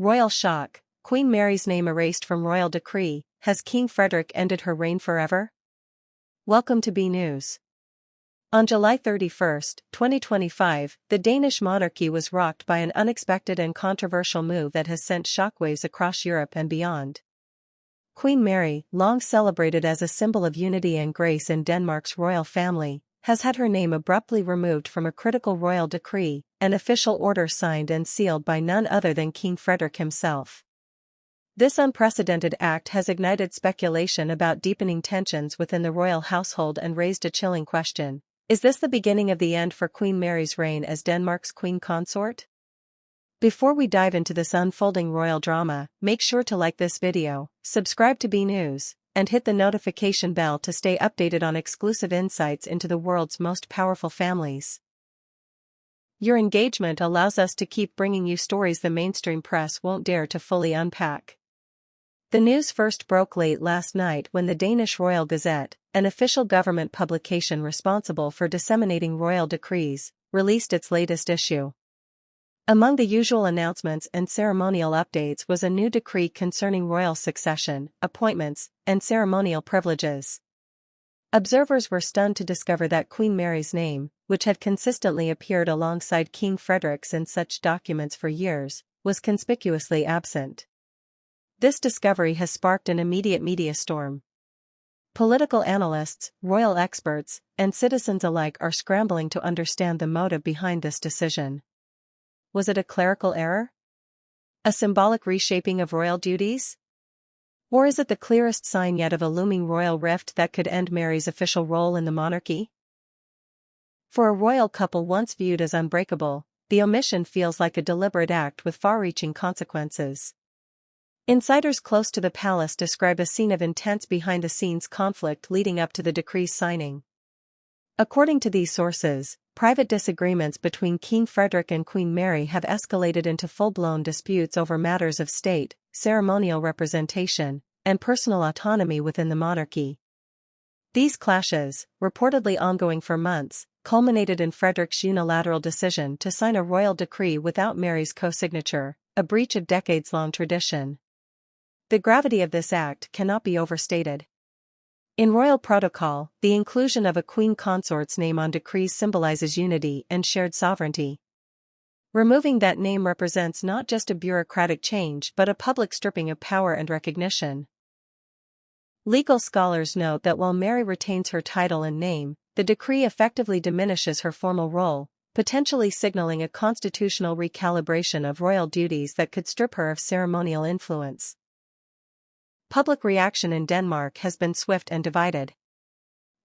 Royal shock, Queen Mary's name erased from royal decree. Has King Frederik ended her reign forever? Welcome to B News. On July 31, 2025, the Danish monarchy was rocked by an unexpected and controversial move that has sent shockwaves across Europe and beyond. Queen Mary, long celebrated as a symbol of unity and grace in Denmark's royal family, has had her name abruptly removed from a critical royal decree, an official order signed and sealed by none other than King Frederik himself. This unprecedented act has ignited speculation about deepening tensions within the royal household and raised a chilling question. Is this the beginning of the end for Queen Mary's reign as Denmark's queen consort? Before we dive into this unfolding royal drama, make sure to like this video, subscribe to B News, and hit the notification bell to stay updated on exclusive insights into the world's most powerful families. Your engagement allows us to keep bringing you stories the mainstream press won't dare to fully unpack. The news first broke late last night when the Danish Royal Gazette, an official government publication responsible for disseminating royal decrees, released its latest issue. Among the usual announcements and ceremonial updates was a new decree concerning royal succession, appointments, and ceremonial privileges. Observers were stunned to discover that Queen Mary's name, which had consistently appeared alongside King Frederik's in such documents for years, was conspicuously absent. This discovery has sparked an immediate media storm. Political analysts, royal experts, and citizens alike are scrambling to understand the motive behind this decision. Was it a clerical error? A symbolic reshaping of royal duties? Or is it the clearest sign yet of a looming royal rift that could end Mary's official role in the monarchy? For a royal couple once viewed as unbreakable, the omission feels like a deliberate act with far-reaching consequences. Insiders close to the palace describe a scene of intense behind-the-scenes conflict leading up to the decree's signing. According to these sources, private disagreements between King Frederik and Queen Mary have escalated into full-blown disputes over matters of state, ceremonial representation, and personal autonomy within the monarchy. These clashes, reportedly ongoing for months, culminated in Frederik's unilateral decision to sign a royal decree without Mary's co-signature, a breach of decades-long tradition. The gravity of this act cannot be overstated. In royal protocol, the inclusion of a queen consort's name on decrees symbolizes unity and shared sovereignty. Removing that name represents not just a bureaucratic change but a public stripping of power and recognition. Legal scholars note that while Mary retains her title and name, the decree effectively diminishes her formal role, potentially signaling a constitutional recalibration of royal duties that could strip her of ceremonial influence. Public reaction in Denmark has been swift and divided.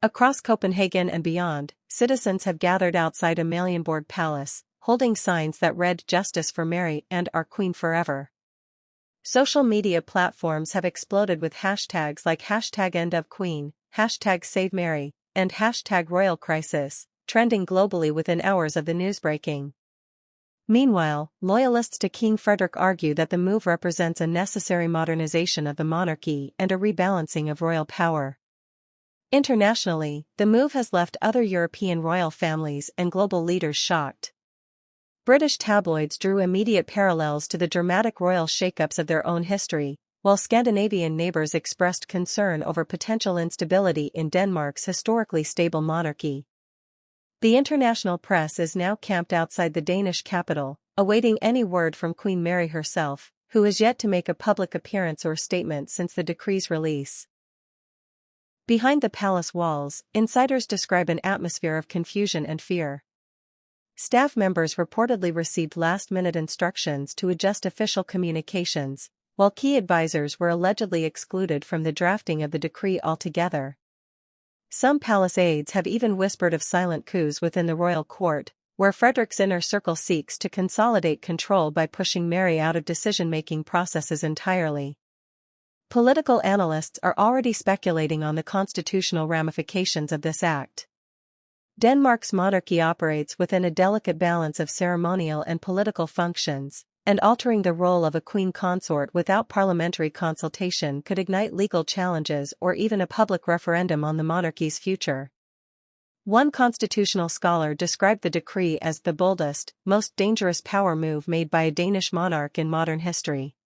Across Copenhagen and beyond, citizens have gathered outside Amalienborg Palace, holding signs that read "Justice for Mary" and "Our Queen Forever." Social media platforms have exploded with hashtags like #EndOfQueen, #SaveMary, and #RoyalCrisis, trending globally within hours of the news breaking. Meanwhile, loyalists to King Frederik argue that the move represents a necessary modernization of the monarchy and a rebalancing of royal power. Internationally, the move has left other European royal families and global leaders shocked. British tabloids drew immediate parallels to the dramatic royal shakeups of their own history, while Scandinavian neighbors expressed concern over potential instability in Denmark's historically stable monarchy. The international press is now camped outside the Danish capital, awaiting any word from Queen Mary herself, who has yet to make a public appearance or statement since the decree's release. Behind the palace walls, insiders describe an atmosphere of confusion and fear. Staff members reportedly received last-minute instructions to adjust official communications, while key advisors were allegedly excluded from the drafting of the decree altogether. Some palace aides have even whispered of silent coups within the royal court, where Frederik's inner circle seeks to consolidate control by pushing Mary out of decision-making processes entirely. Political analysts are already speculating on the constitutional ramifications of this act. Denmark's monarchy operates within a delicate balance of ceremonial and political functions, and altering the role of a queen consort without parliamentary consultation could ignite legal challenges or even a public referendum on the monarchy's future. One constitutional scholar described the decree as the boldest, most dangerous power move made by a Danish monarch in modern history.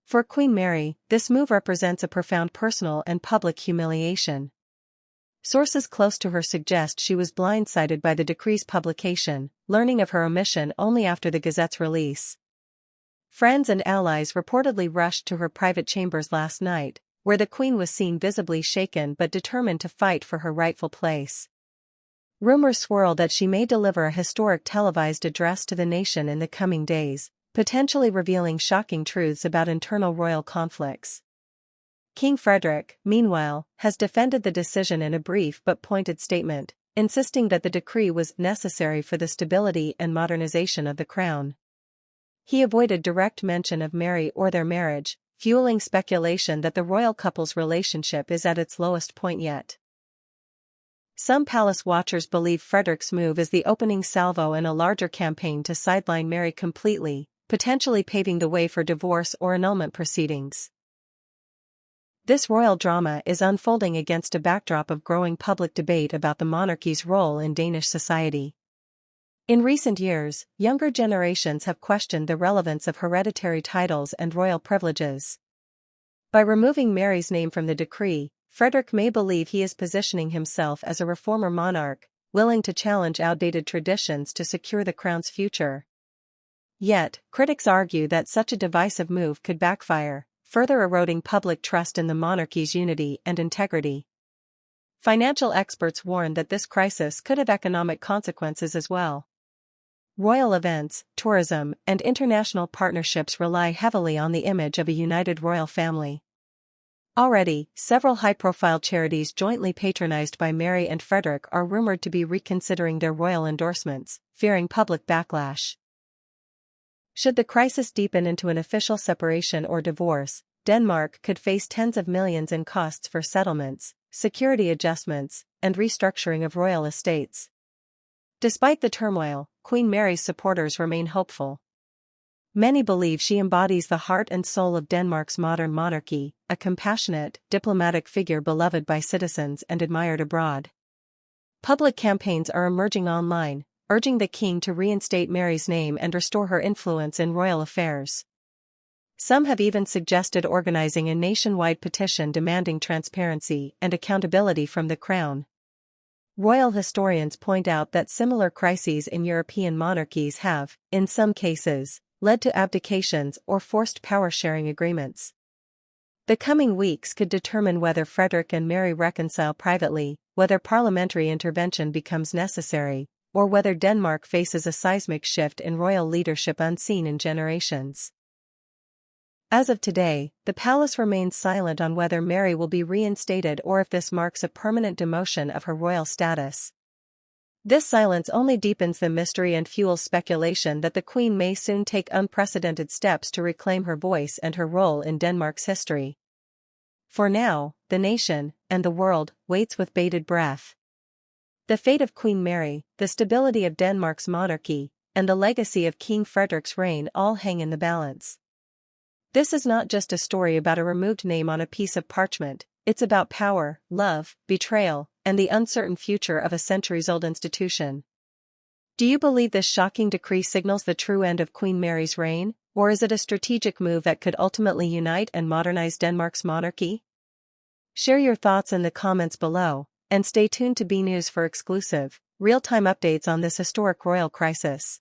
For Queen Mary, this move represents a profound personal and public humiliation. Sources close to her suggest she was blindsided by the decree's publication, learning of her omission only after the Gazette's release. Friends and allies reportedly rushed to her private chambers last night, where the Queen was seen visibly shaken but determined to fight for her rightful place. Rumors swirl that she may deliver a historic televised address to the nation in the coming days, potentially revealing shocking truths about internal royal conflicts. King Frederik, meanwhile, has defended the decision in a brief but pointed statement, insisting that the decree was necessary for the stability and modernization of the crown. He avoided direct mention of Mary or their marriage, fueling speculation that the royal couple's relationship is at its lowest point yet. Some palace watchers believe Frederick's move is the opening salvo in a larger campaign to sideline Mary completely, potentially paving the way for divorce or annulment proceedings. This royal drama is unfolding against a backdrop of growing public debate about the monarchy's role in Danish society. In recent years, younger generations have questioned the relevance of hereditary titles and royal privileges. By removing Mary's name from the decree, Frederick may believe he is positioning himself as a reformer monarch, willing to challenge outdated traditions to secure the crown's future. Yet, critics argue that such a divisive move could backfire, further eroding public trust in the monarchy's unity and integrity. Financial experts warn that this crisis could have economic consequences as well. Royal events, tourism, and international partnerships rely heavily on the image of a united royal family. Already, several high-profile charities jointly patronized by Mary and Frederick are rumored to be reconsidering their royal endorsements, fearing public backlash. Should the crisis deepen into an official separation or divorce, Denmark could face tens of millions in costs for settlements, security adjustments, and restructuring of royal estates. Despite the turmoil, Queen Mary's supporters remain hopeful. Many believe she embodies the heart and soul of Denmark's modern monarchy, a compassionate, diplomatic figure beloved by citizens and admired abroad. Public campaigns are emerging online, urging the king to reinstate Mary's name and restore her influence in royal affairs. Some have even suggested organizing a nationwide petition demanding transparency and accountability from the crown. Royal historians point out that similar crises in European monarchies have, in some cases, led to abdications or forced power-sharing agreements. The coming weeks could determine whether Frederick and Mary reconcile privately, whether parliamentary intervention becomes necessary, or whether Denmark faces a seismic shift in royal leadership unseen in generations. As of today, the palace remains silent on whether Mary will be reinstated or if this marks a permanent demotion of her royal status. This silence only deepens the mystery and fuels speculation that the Queen may soon take unprecedented steps to reclaim her voice and her role in Denmark's history. For now, the nation, and the world, waits with bated breath. The fate of Queen Mary, the stability of Denmark's monarchy, and the legacy of King Frederick's reign all hang in the balance. This is not just a story about a removed name on a piece of parchment, it's about power, love, betrayal, and the uncertain future of a centuries-old institution. Do you believe this shocking decree signals the true end of Queen Mary's reign, or is it a strategic move that could ultimately unite and modernize Denmark's monarchy? Share your thoughts in the comments below, and stay tuned to B News for exclusive, real-time updates on this historic royal crisis.